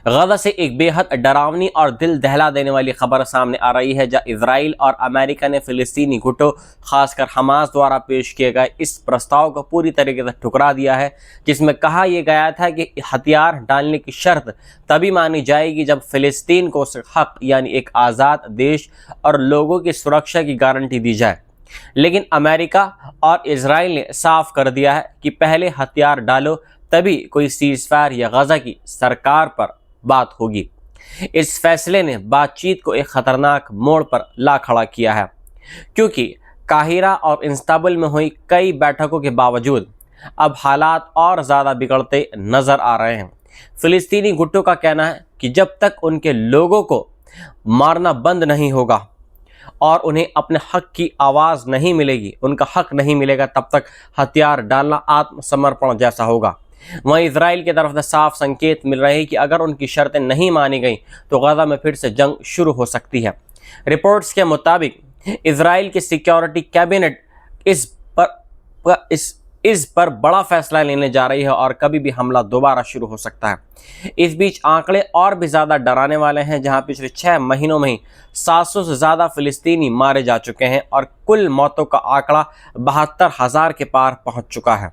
गजा से एक बेहद डरावनी और दिल दहला देने वाली खबर सामने आ रही है, जहां इजराइल और अमेरिका ने फिलिस्तीनी गुटों खासकर हमास द्वारा पेश किए गए इस प्रस्ताव को पूरी तरीके से ठुकरा दिया है, जिसमें कहा यह गया था कि हथियार डालने की शर्त तभी मानी जाएगी जब फिलिस्तीन को हक यानी एक आज़ाद देश और लोगों की सुरक्षा की गारंटी दी जाए। लेकिन अमेरिका और इजराइल ने साफ कर दिया है कि पहले हथियार डालो, तभी कोई सीज़फायर या गजा की सरकार पर बात होगी। इस फैसले ने बातचीत को एक खतरनाक मोड़ पर ला खड़ा किया है, क्योंकि काहिरा और इस्तांबुल में हुई कई बैठकों के बावजूद अब हालात और ज़्यादा बिगड़ते नजर आ रहे हैं। फिलिस्तीनी गुटों का कहना है कि जब तक उनके लोगों को मारना बंद नहीं होगा और उन्हें अपने हक की आवाज़ नहीं मिलेगी, उनका हक नहीं मिलेगा, तब तक हथियार डालना आत्मसमर्पण जैसा होगा। वहीं इजराइल की तरफ से साफ संकेत मिल रहे हैं कि अगर उनकी शर्तें नहीं मानी गई तो गजा में फिर से जंग शुरू हो सकती है। रिपोर्ट्स के मुताबिक इजराइल की सिक्योरिटी कैबिनेट इस पर बड़ा फैसला लेने जा रही है और कभी भी हमला दोबारा शुरू हो सकता है। इस बीच आंकड़े और भी ज़्यादा डराने वाले हैं, जहां पिछले 6 महीनों में ही 700 से ज़्यादा फिलिस्तीनी मारे जा चुके हैं और कुल मौतों का आंकड़ा 72,000 के पार पहुंच चुका है।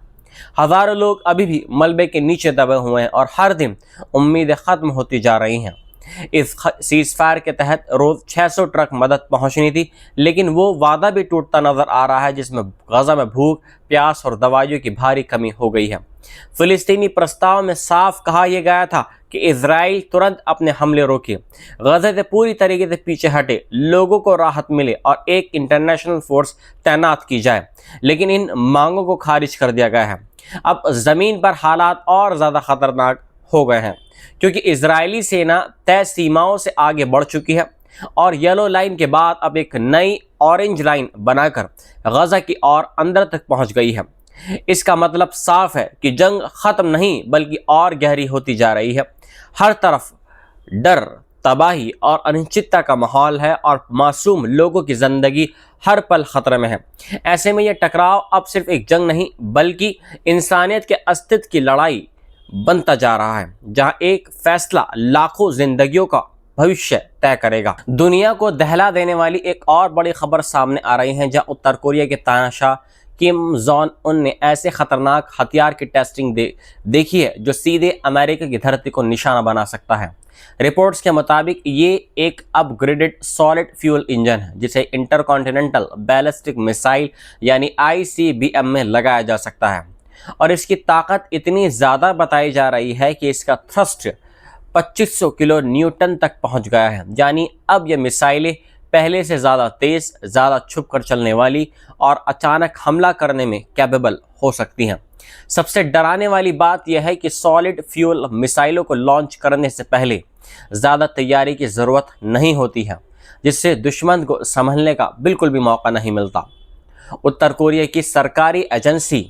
हज़ारों लोग अभी भी मलबे के नीचे दबे हुए हैं और हर दिन उम्मीदें ख़त्म होती जा रही हैं। इस सीज़फायर के तहत रोज़ 600 ट्रक मदद पहुंचनी थी, लेकिन वो वादा भी टूटता नज़र आ रहा है, जिसमें गजा में भूख, प्यास और दवाइयों की भारी कमी हो गई है। फिलिस्तीनी प्रस्ताव में साफ कहा यह गया था कि इजराइल तुरंत अपने हमले रोके, गजा से पूरी तरीके से पीछे हटे, लोगों को राहत मिले और एक इंटरनेशनल फोर्स तैनात की जाए। लेकिन इन मांगों को खारिज कर दिया गया है। अब ज़मीन पर हालात और ज़्यादा खतरनाक हो गए हैं, क्योंकि इजरायली सेना तय सीमाओं से आगे बढ़ चुकी है और येलो लाइन के बाद अब एक नई ऑरेंज लाइन बनाकर गजा की ओर अंदर तक पहुंच गई है। इसका मतलब साफ है कि जंग खत्म नहीं बल्कि और गहरी होती जा रही है। हर तरफ डर, तबाही और अनिश्चितता का माहौल है और मासूम लोगों की जिंदगी हर पल खतरे में है। ऐसे में यह टकराव अब सिर्फ एक जंग नहीं बल्कि इंसानियत के अस्तित्व की लड़ाई बनता जा रहा है, जहां एक फैसला लाखों जिंदगियों का भविष्य तय करेगा। दुनिया को दहला देने वाली एक और बड़ी खबर सामने आ रही है, जहां उत्तर कोरिया के तानाशाह किम जोंग उन ने ऐसे खतरनाक हथियार की टेस्टिंग देखी है जो सीधे अमेरिका की धरती को निशाना बना सकता है। रिपोर्ट्स के मुताबिक ये एक अपग्रेडेड सॉलिड फ्यूल इंजन है, जिसे इंटरकॉन्टिनेंटल बैलिस्टिक मिसाइल यानी ICBM में लगाया जा सकता है और इसकी ताकत इतनी ज़्यादा बताई जा रही है कि इसका थ्रस्ट 2500 किलो न्यूटन तक पहुंच गया है। यानी अब ये मिसाइलें पहले से ज़्यादा तेज़, ज़्यादा छुप कर चलने वाली और अचानक हमला करने में कैपेबल हो सकती हैं। सबसे डराने वाली बात यह है कि सॉलिड फ्यूल मिसाइलों को लॉन्च करने से पहले ज़्यादा तैयारी की ज़रूरत नहीं होती है, जिससे दुश्मन को संभलने का बिल्कुल भी मौका नहीं मिलता। उत्तर कोरिया की सरकारी agency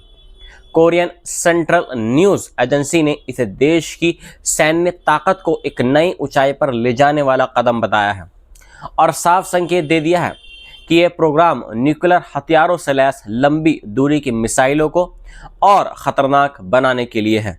Korean central news agency ने इसे देश की सैन्य ताकत को एक नई ऊंचाई पर ले जाने वाला कदम बताया है और साफ संकेत दे दिया है कि यह प्रोग्राम न्यूक्लियर हथियारों से लैस लंबी दूरी की मिसाइलों को और ख़तरनाक बनाने के लिए है।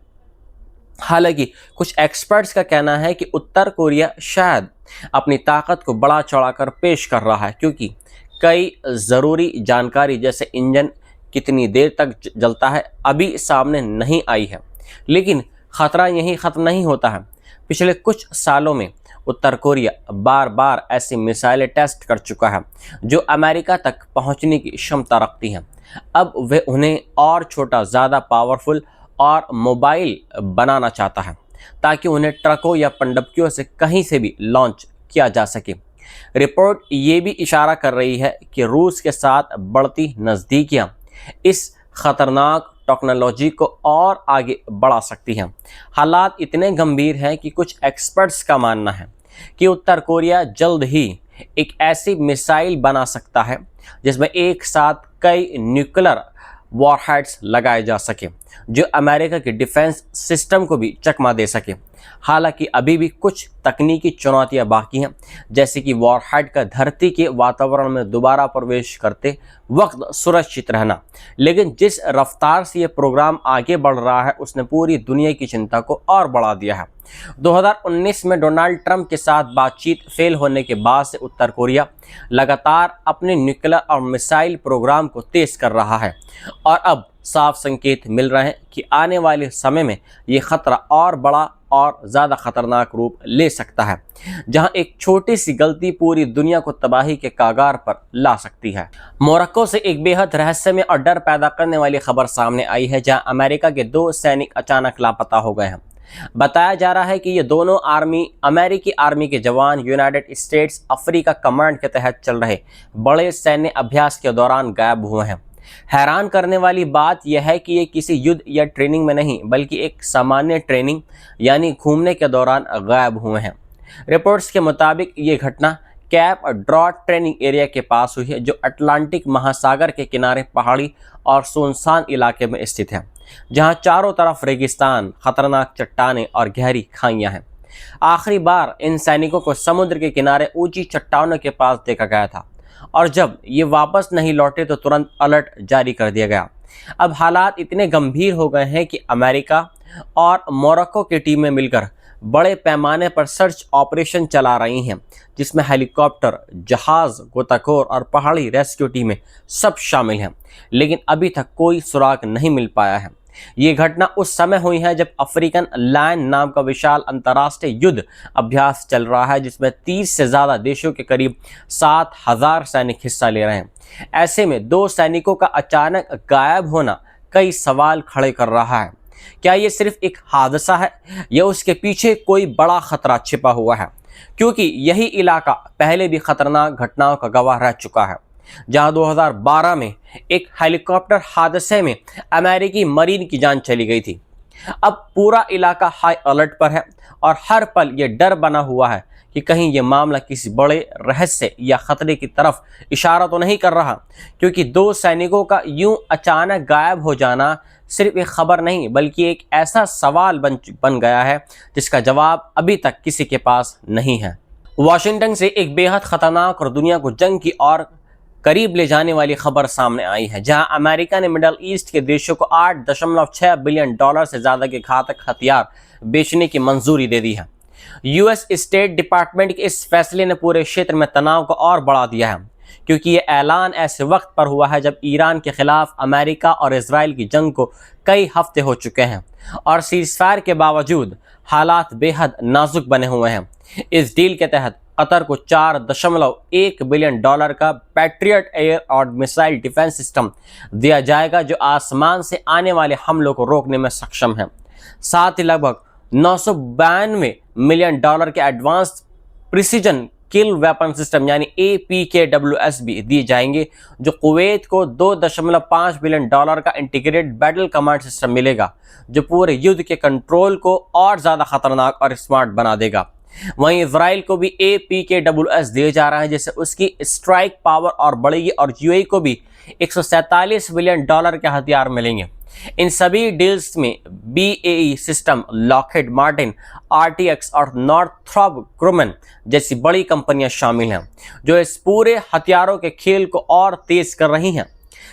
हालांकि कुछ एक्सपर्ट्स का कहना है कि उत्तर कोरिया शायद अपनी ताकत को बढ़ा चढ़ाकर पेश कर रहा है, क्योंकि कई ज़रूरी जानकारी जैसे इंजन कितनी देर तक जलता है अभी सामने नहीं आई है। लेकिन ख़तरा यहीं ख़त्म नहीं होता है। पिछले कुछ सालों में उत्तर कोरिया बार बार ऐसी मिसाइलें टेस्ट कर चुका है जो अमेरिका तक पहुंचने की क्षमता रखती हैं। अब वह उन्हें और छोटा, ज़्यादा पावरफुल और मोबाइल बनाना चाहता है, ताकि उन्हें ट्रकों या पनडुब्बियों से कहीं से भी लॉन्च किया जा सके। रिपोर्ट ये भी इशारा कर रही है कि रूस के साथ बढ़ती नज़दीकियाँ इस खतरनाक टेक्नोलॉजी को और आगे बढ़ा सकती हैं। हालात इतने गंभीर हैं कि कुछ एक्सपर्ट्स का मानना है कि उत्तर कोरिया जल्द ही एक ऐसी मिसाइल बना सकता है जिसमें एक साथ कई न्यूक्लियर वॉरहेड्स लगाए जा सके, जो अमेरिका के डिफेंस सिस्टम को भी चकमा दे सके। हालांकि अभी भी कुछ तकनीकी चुनौतियां बाकी हैं, जैसे कि वॉरहेड का धरती के वातावरण में दोबारा प्रवेश करते वक्त सुरक्षित रहना। लेकिन जिस रफ्तार से यह प्रोग्राम आगे बढ़ रहा है उसने पूरी दुनिया की चिंता को और बढ़ा दिया है। 2019 में डोनाल्ड ट्रंप के साथ बातचीत फेल होने के बाद से उत्तर कोरिया लगातार अपने न्यूक्लियर और मिसाइल प्रोग्राम को तेज कर रहा है और अब साफ संकेत मिल रहे हैं कि आने वाले समय में ये खतरा और बड़ा और ज़्यादा खतरनाक रूप ले सकता है, जहां एक छोटी सी गलती पूरी दुनिया को तबाही के कागार पर ला सकती है। मोरक्को से एक बेहद रहस्यमय और डर पैदा करने वाली खबर सामने आई है, जहां अमेरिका के 2 सैनिक अचानक लापता हो गए हैं। बताया जा रहा है कि ये दोनों अमेरिकी आर्मी के जवान यूनाइटेड स्टेट्स अफ्रीका कमांड के तहत चल रहे बड़े सैन्य अभ्यास के दौरान गायब हुए हैं। हैरान करने वाली बात यह है कि ये किसी युद्ध या ट्रेनिंग में नहीं, बल्कि एक सामान्य ट्रेनिंग यानी घूमने के दौरान गायब हुए हैं। रिपोर्ट्स के मुताबिक ये घटना कैप ड्रॉट ट्रेनिंग एरिया के पास हुई है, जो अटलांटिक महासागर के किनारे पहाड़ी और सुनसान इलाके में स्थित है, जहां चारों तरफ रेगिस्तान, खतरनाक चट्टानें और गहरी खाइयां हैं। आखिरी बार इन सैनिकों को समुद्र के किनारे ऊंची चट्टानों के पास देखा गया था और जब ये वापस नहीं लौटे तो तुरंत अलर्ट जारी कर दिया गया। अब हालात इतने गंभीर हो गए हैं कि अमेरिका और मोरक्को की टीमें मिलकर बड़े पैमाने पर सर्च ऑपरेशन चला रही हैं, जिसमें हेलीकॉप्टर, जहाज, गोताखोर और पहाड़ी रेस्क्यू टीमें सब शामिल हैं, लेकिन अभी तक कोई सुराग नहीं मिल पाया है। ये घटना उस समय हुई है जब अफ्रीकन लायन नाम का विशाल अंतर्राष्ट्रीय युद्ध अभ्यास चल रहा है, जिसमें 30 से ज़्यादा देशों के करीब 7,000 सैनिक हिस्सा ले रहे हैं। ऐसे में 2 सैनिकों का अचानक गायब होना कई सवाल खड़े कर रहा है। क्या ये सिर्फ एक हादसा है या उसके पीछे कोई बड़ा खतरा छिपा हुआ है? क्योंकि यही इलाका पहले भी खतरनाक घटनाओं का गवाह रह चुका है, जहां 2012 में एक हेलीकॉप्टर हादसे में अमेरिकी मरीन की जान चली गई थी। अब पूरा इलाका हाई अलर्ट पर है और हर पल ये डर बना हुआ है कि कहीं ये मामला किसी बड़े रहस्य या खतरे की तरफ इशारा तो नहीं कर रहा, क्योंकि 2 सैनिकों का यूं अचानक गायब हो जाना सिर्फ एक खबर नहीं, बल्कि एक ऐसा सवाल बन गया है जिसका जवाब अभी तक किसी के पास नहीं है। वाशिंगटन से एक बेहद खतरनाक और दुनिया को जंग की और करीब ले जाने वाली खबर सामने आई है, जहां अमेरिका ने मिडल ईस्ट के देशों को $8.6 बिलियन से ज़्यादा के घातक हथियार बेचने की मंजूरी दे दी है। यूएस स्टेट डिपार्टमेंट के इस फैसले ने पूरे क्षेत्र में तनाव को और बढ़ा दिया है, क्योंकि ये ऐलान ऐसे वक्त पर हुआ है जब ईरान के खिलाफ अमेरिका और इजराइल की जंग को कई हफ्ते हो चुके हैं और सीज़फायर के बावजूद हालात बेहद नाजुक बने हुए हैं। इस डील के तहत कतर को $4.1 बिलियन का पैट्रियट एयर और मिसाइल डिफेंस सिस्टम दिया जाएगा, जो आसमान से आने वाले हमलों को रोकने में सक्षम है। साथ ही लगभग $992 मिलियन के एडवांस प्रिसीजन किल वेपन सिस्टम यानी APKWS भी दिए जाएंगे, जो कुवैत को $2.5 बिलियन का इंटीग्रेटेड बैटल कमांड सिस्टम मिलेगा, जो पूरे युद्ध के कंट्रोल को और ज़्यादा खतरनाक और स्मार्ट बना देगा। वहीं इजराइल को भी APKWS दिए जा रहा है, जिससे उसकी स्ट्राइक पावर और बढ़ेगी और यूएई को भी $147 बिलियन के हथियार मिलेंगे। इन सभी डील्स में BAE system, Lockheed Martin, RTX और नॉर्थ्रॉप ग्रुमन जैसी बड़ी कंपनियां शामिल हैं, जो इस पूरे हथियारों के खेल को और तेज कर रही हैं।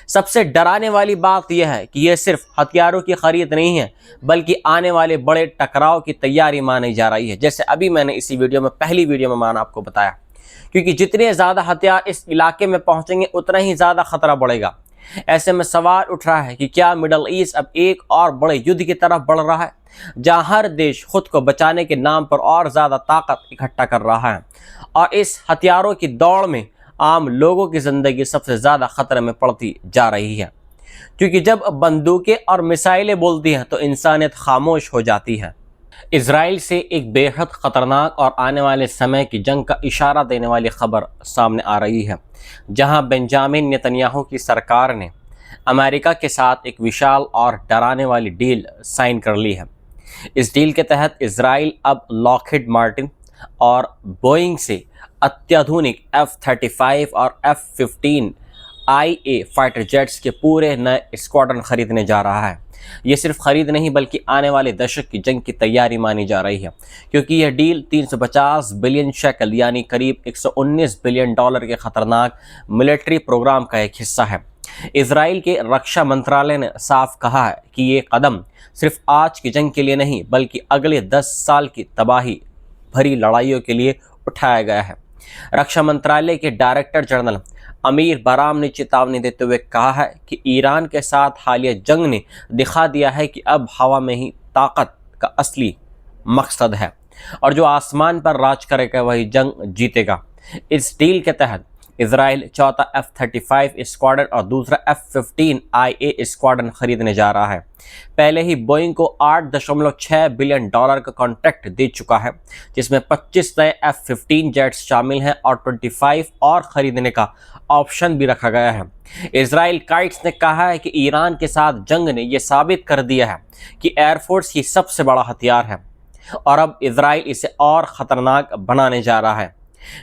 सबसे डराने वाली बात यह है कि यह सिर्फ हथियारों की खरीद नहीं है, बल्कि आने वाले बड़े टकराव की तैयारी मानी जा रही है, जैसे अभी मैंने इसी पहली वीडियो में आपको बताया। क्योंकि जितने ज़्यादा हथियार इस इलाके में पहुंचेंगे उतना ही ज़्यादा खतरा बढ़ेगा। ऐसे में सवाल उठ रहा है कि क्या मिडल ईस्ट अब एक और बड़े युद्ध की तरफ बढ़ रहा है, जहां हर देश खुद को बचाने के नाम पर और ज़्यादा ताकत इकट्ठा कर रहा है, और इस हथियारों की दौड़ में आम लोगों की ज़िंदगी सबसे ज़्यादा खतरे में पड़ती जा रही है। क्योंकि जब बंदूकें और मिसाइलें बोलती हैं तो इंसानियत खामोश हो जाती है। इजराइल से एक बेहद ख़तरनाक और आने वाले समय की जंग का इशारा देने वाली खबर सामने आ रही है, जहां बेंजामिन नेतन्याहू की सरकार ने अमेरिका के साथ एक विशाल और डराने वाली डील साइन कर ली है। इस डील के तहत इजराइल अब लॉकहीड मार्टिन और बोइंग से अत्याधुनिक F-35 और F-15 IA फाइटर जेट्स के पूरे नए स्क्वाड्रन खरीदने जा रहा है, ये सिर्फ खरीद नहीं बल्कि आने वाले दशक की जंग की तैयारी मानी जा रही है, क्योंकि यह डील 350 बिलियन शेकल यानी करीब 119 बिलियन डॉलर के खतरनाक मिलिट्री प्रोग्राम का एक हिस्सा है। इजराइल के रक्षा मंत्रालय ने साफ कहा है कि ये कदम सिर्फ आज की जंग के लिए नहीं बल्कि अगले 10 साल की तबाही भरी लड़ाइयों के लिए उठाया गया है। रक्षा मंत्रालय के डायरेक्टर जनरल अमीर बराम ने चेतावनी देते हुए कहा है कि ईरान के साथ हालिया जंग ने दिखा दिया है कि अब हवा में ही ताकत का असली मकसद है और जो आसमान पर राज करेगा वही जंग जीतेगा। इस डील के तहत इजराइल चौथा F-35 स्क्वाड्रन और दूसरा F-15IA स्क्वाड्रन खरीदने जा रहा है। पहले ही बोइंग को 8.6 बिलियन डॉलर का कॉन्ट्रैक्ट दे चुका है, जिसमें 25 नए F-15 जेट्स शामिल हैं और 25 और खरीदने का ऑप्शन भी रखा गया है। इजराइल काइट्स ने कहा है कि ईरान के साथ जंग ने यह साबित कर दिया है कि एयरफोर्स ही सबसे बड़ा हथियार है और अब इजराइल इसे और खतरनाक बनाने जा रहा है।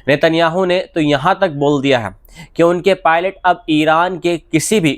नेतन्याहू ने तो यहाँ तक बोल दिया है कि उनके पायलट अब ईरान के किसी भी